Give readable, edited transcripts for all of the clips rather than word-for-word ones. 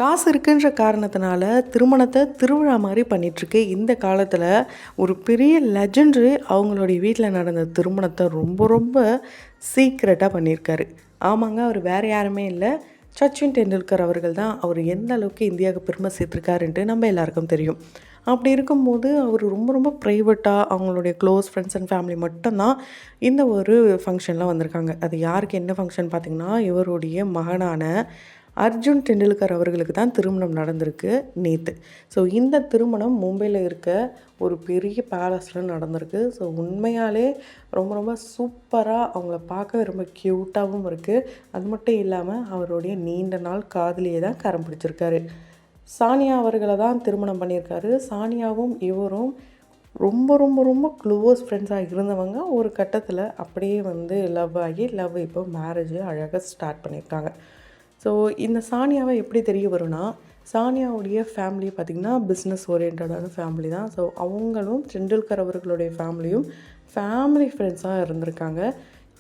காசு இருக்குன்ற காரணத்தினால திருமணத்தை திருவிழா மாதிரி பண்ணிகிட்ருக்கு இந்த காலத்தில். ஒரு பெரிய லெஜெண்டரி அவங்களுடைய வீட்டில் நடந்த திருமணத்தை ரொம்ப ரொம்ப சீக்ரெட்டாக பண்ணியிருக்காரு. ஆமாங்க, அவர் வேறு யாருமே இல்லை, சச்சின் டெண்டுல்கர் அவர்கள் தான். அவர் எந்த அளவுக்கு இந்தியாவுக்கு பெருமை சேர்த்துருக்காருன்ட்டு நம்ம எல்லாருக்கும் தெரியும். அப்படி இருக்கும்போது அவர் ரொம்ப ரொம்ப ப்ரைவேட்டாக அவங்களுடைய க்ளோஸ் ஃப்ரெண்ட்ஸ் அண்ட் ஃபேமிலி மட்டும்தான் இந்த ஒரு ஃபங்க்ஷனில் வந்திருக்காங்க. அது யாருக்கு என்ன ஃபங்க்ஷன் பார்த்திங்கன்னா, இவருடைய மகனான அர்ஜுன் டெண்டுல்கர் அவர்களுக்கு தான் திருமணம் நடந்திருக்கு நேற்று. ஸோ இந்த திருமணம் மும்பையில் இருக்க ஒரு பெரிய பேலஸில் நடந்திருக்கு. ஸோ உண்மையாலே ரொம்ப ரொம்ப சூப்பராக, அவங்கள பார்க்கவே ரொம்ப க்யூட்டாகவும் இருக்குது. அது மட்டும் இல்லாமல் அவருடைய நீண்ட நாள் காதலியை தான் கரம் பிடிச்சிருக்காரு. சானியா அவர்களை தான் திருமணம் பண்ணியிருக்காரு. சானியாவும் இவரும் ரொம்ப ரொம்ப ரொம்ப க்ளோஸ் ஃப்ரெண்ட்ஸாக இருந்தவங்க. ஒரு கட்டத்தில் அப்படியே லவ் ஆகி இப்போ மேரேஜ் அழகாக ஸ்டார்ட் பண்ணியிருக்காங்க. ஸோ இந்த சானியாவை எப்படி தெரிய வரும்னா, சானியாவுடைய ஃபேமிலி பார்த்திங்கன்னா பிஸ்னஸ் ஓரியன்டான ஃபேமிலி தான். ஸோ அவங்களும் டெண்டுல்கர் அவர்களுடைய ஃபேமிலி ஃப்ரெண்ட்ஸாக இருந்திருக்காங்க.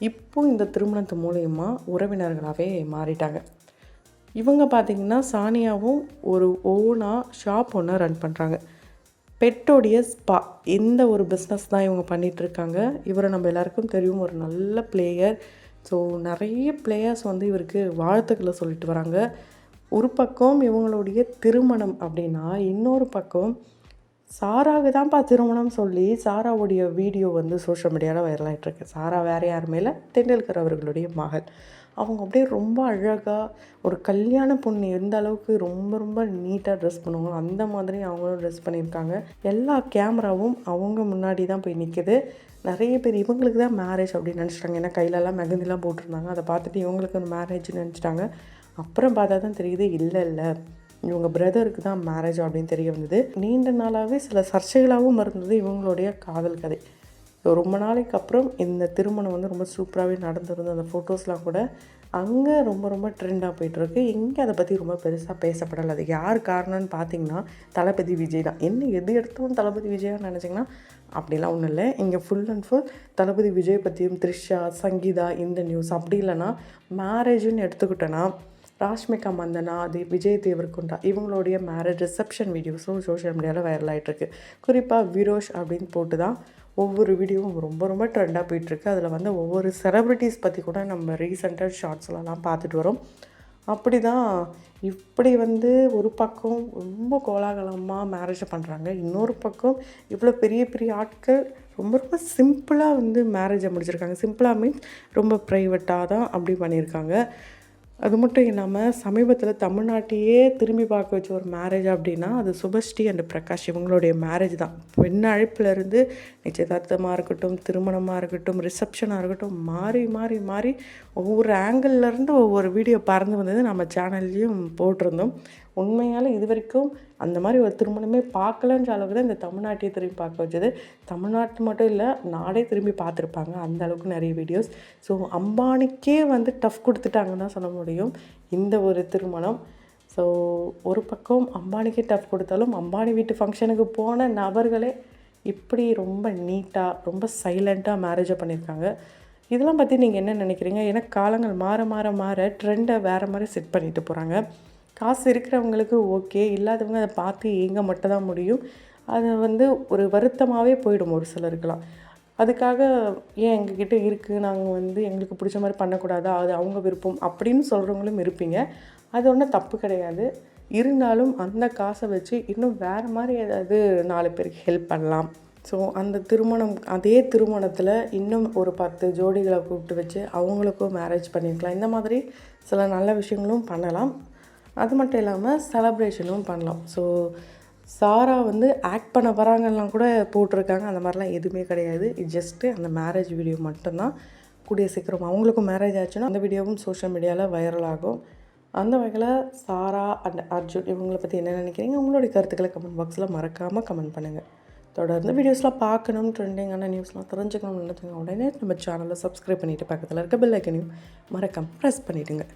இப்போது இந்த திருமணத்து மூலயமா உறவினர்களாகவே மாறிட்டாங்க. இவங்க பார்த்திங்கன்னா சானியாவும் ஒரு ஷாப் ஒன்று ரன் பண்ணுறாங்க. பெட்டோடைய ஸ்பா, இந்த ஒரு பிஸ்னஸ் தான் இவங்க பண்ணிகிட்ருக்காங்க. இவரை நம்ம எல்லாருக்கும் தெரியும், ஒரு நல்ல பிளேயர். ஸோ நிறைய பிளேயர்ஸ் இவருக்கு வாழ்த்துக்களை சொல்லிட்டு வராங்க. ஒரு பக்கம் இவங்களுடைய திருமணம் அப்படின்னா, இன்னொரு பக்கம் சாராவுக்கு தான்ப்பா திருமணம் சொல்லி சாராவுடைய வீடியோ சோஷியல் மீடியாவில் வைரல் ஆகிட்டுருக்கு. சாரா வேறு யாருமே இல்லை, டெண்டுல்கர் அவர்களுடைய மகள். அவங்க அப்படியே ரொம்ப அழகாக, ஒரு கல்யாண பொண்ணு எந்த அளவுக்கு ரொம்ப ரொம்ப நீட்டாக ட்ரெஸ் பண்ணுவாங்க அந்த மாதிரி அவங்களும் ட்ரெஸ் பண்ணியிருக்காங்க. எல்லா கேமராவும் அவங்க முன்னாடி தான் போய் நிற்கிது. நிறைய பேர் இவங்களுக்கு தான் மேரேஜ் அப்படின்னு நினச்சிட்டாங்க. ஏன்னா கையிலலாம் மெகந்திலாம் போட்டிருந்தாங்க. அதை பார்த்துட்டு இவங்களுக்கு ஒரு மேரேஜ்னு நினச்சிட்டாங்க. அப்புறம் பார்த்தா தான் தெரியுது, இல்லை இவங்க பிரதருக்கு தான் மேரேஜ் அப்படின்னு தெரிய வந்தது. நீண்ட நாளாகவே சில சர்ச்சைகளாகவும் இருந்தது இவங்களுடைய காதல் கதை. ஸோ ரொம்ப நாளைக்கு அப்புறம் இந்த திருமணம் ரொம்ப சூப்பராகவே நடந்திருந்தது. அந்த ஃபோட்டோஸ்லாம் கூட அங்கே ரொம்ப ரொம்ப ட்ரெண்டாக போய்ட்டுருக்கு. இங்கே அதை பற்றி ரொம்ப பெருசாக பேசப்படலை. அது யார் காரணம்னு பார்த்திங்கன்னா தளபதி விஜய் தான். எது எடுத்தாலும் தளபதி விஜயாக நினச்சிங்கன்னா அப்படிலாம் ஒன்றும் இல்லை. இங்கே ஃபுல் அண்ட் ஃபுல் தளபதி விஜய் பற்றியும், த்ரிஷா, சங்கீதா, இந்த நியூஸ். அப்படி இல்லைன்னா மேரேஜுன்னு எடுத்துக்கிட்டோன்னா ராஷ்மிகா மந்தனா, அது விஜய் தேவர்கொண்டா, இவங்களுடைய மேரேஜ் ரிசப்ஷன் வீடியோஸும் சோஷியல் மீடியாவில் வைரல் ஆகிட்டுருக்கு. குறிப்பாக விரோஷ் அப்படின்னு போட்டு தான் ஒவ்வொரு வீடியோவும் ரொம்ப ரொம்ப ட்ரெண்டாக போயிட்டுருக்கு. அதில் ஒவ்வொரு செலிப்ரிட்டிஸ் பற்றி கூட நம்ம ரீசெண்டாக ஷார்ட்ஸ்லாம் பார்த்துட்டு வரோம். அப்படி தான் இப்படி ஒரு பக்கம் ரொம்ப கோலாகலமாக மேரேஜை பண்ணுறாங்க. இன்னொரு பக்கம் இவ்வளோ பெரிய பெரிய ஆட்கள் ரொம்ப ரொம்ப சிம்பிளாக மேரேஜை முடிச்சிருக்காங்க. சிம்பிளாக மீன்ஸ் ரொம்ப ப்ரைவேட்டாக தான் அப்படி பண்ணியிருக்காங்க. அது மட்டும் இல்லாமல் சமீபத்தில் தமிழ்நாட்டையே திரும்பி பார்க்க வச்ச ஒரு மேரேஜ் அப்படின்னா அது சுபஸ்ரீ அண்ட் பிரகாஷ் இவங்களுடைய மேரேஜ் தான். பெண் அழைப்பிலேருந்து நிச்சயதார்த்தமாக இருக்கட்டும், திருமணமாக இருக்கட்டும், ரிசப்ஷனாக இருக்கட்டும், மாறி மாறி மாறி ஒவ்வொரு ஆங்கிள்லேருந்து ஒவ்வொரு வீடியோ பறந்து வந்தது நம்ம சேனல்லையும் போட்டிருந்தோம். உண்மையால் இது வரைக்கும் அந்த மாதிரி ஒரு திருமணமே பார்க்கலன்ற அளவுக்கு தான் இந்த தமிழ்நாட்டையே திரும்பி பார்க்க வச்சது. தமிழ்நாட்டு மட்டும் இல்லை, நாடே திரும்பி பார்த்துருப்பாங்க அந்த அளவுக்கு நிறைய வீடியோஸ். ஸோ அம்பானிக்கே டஃப் கொடுத்துட்டாங்கன்னு தான் சொல்ல முடியும் இந்த ஒரு திருமணம். ஸோ ஒரு பக்கம் அம்பானிக்கே டஃப் கொடுத்தாலும் அம்பானி வீட்டு ஃபங்க்ஷனுக்கு போன நபர்களே இப்படி ரொம்ப நீட்டாக ரொம்ப சைலண்ட்டாக மேரேஜை பண்ணியிருக்காங்க. இதெல்லாம் பற்றி நீங்கள் என்ன நினைக்கிறீங்க? ஏன்னா காலங்கள் மாற மாற மாற ட்ரெண்டை வேறு மாதிரி செட் பண்ணிட்டு போகிறாங்க. காசு இருக்கிறவங்களுக்கு ஓகே, இல்லாதவங்க அதை பார்த்து ஏங்க மட்டும் தான் முடியும். அது ஒரு வருத்தமாகவே போயிடும் ஒரு சிலருக்கெலாம். அதுக்காக ஏன் எங்ககிட்ட இருக்குது, நாங்கள் எங்களுக்கு பிடிச்ச மாதிரி பண்ணக்கூடாதா, அது அவங்க விருப்பம் அப்படின்னு சொல்கிறவங்களும் இருப்பீங்க. அது ஒன்றும் தப்பு கிடையாது. இருந்தாலும் அந்த காசை வச்சு இன்னும் வேறு மாதிரி ஏதாவது 4 பேருக்கு ஹெல்ப் பண்ணலாம். ஸோ அந்த அதே திருமணத்தில் இன்னும் ஒரு 10 ஜோடிகளை கூப்பிட்டு வச்சு அவங்களுக்கும் மேரேஜ் பண்ணியிருக்கலாம். இந்த மாதிரி சில நல்ல விஷயங்களும் பண்ணலாம். அது மட்டும் இல்லாமல் செலப்ரேஷனும் பண்ணலாம். ஸோ சாரா ஆக்ட் பண்ண வராங்கலாம் கூட போட்டிருக்காங்க. அந்த மாதிரிலாம் எதுவுமே கிடையாது. ஜஸ்ட்டு அந்த மேரேஜ் வீடியோ மட்டும்தான். கூடிய சீக்கிரம் அவங்களுக்கும் மேரேஜ் ஆச்சுன்னா அந்த வீடியோவும் சோஷியல் மீடியாவில் வைரல் ஆகும். அந்த வகையில் சாரா அண்ட் அர்ஜுன் இவங்களை பற்றி என்ன நினைக்கிறீங்க? உங்களுடைய கருத்துக்களை கமெண்ட் பாக்ஸில் மறக்காமல் கமெண்ட் பண்ணுங்கள். தொடர்ந்து வீடியோஸ்லாம் பார்க்கணும், ட்ரெண்டிங்கான நியூஸ்லாம் தெரிஞ்சுக்கணும்னு நினைச்சவங்க உடனே நம்ம சேனலை சப்ஸ்கிரைப் பண்ணிவிட்டு பக்கத்தில் இருக்க பெல் ஐக்கனையும் மறக்காமல் ப்ரெஸ் பண்ணிவிடுங்க.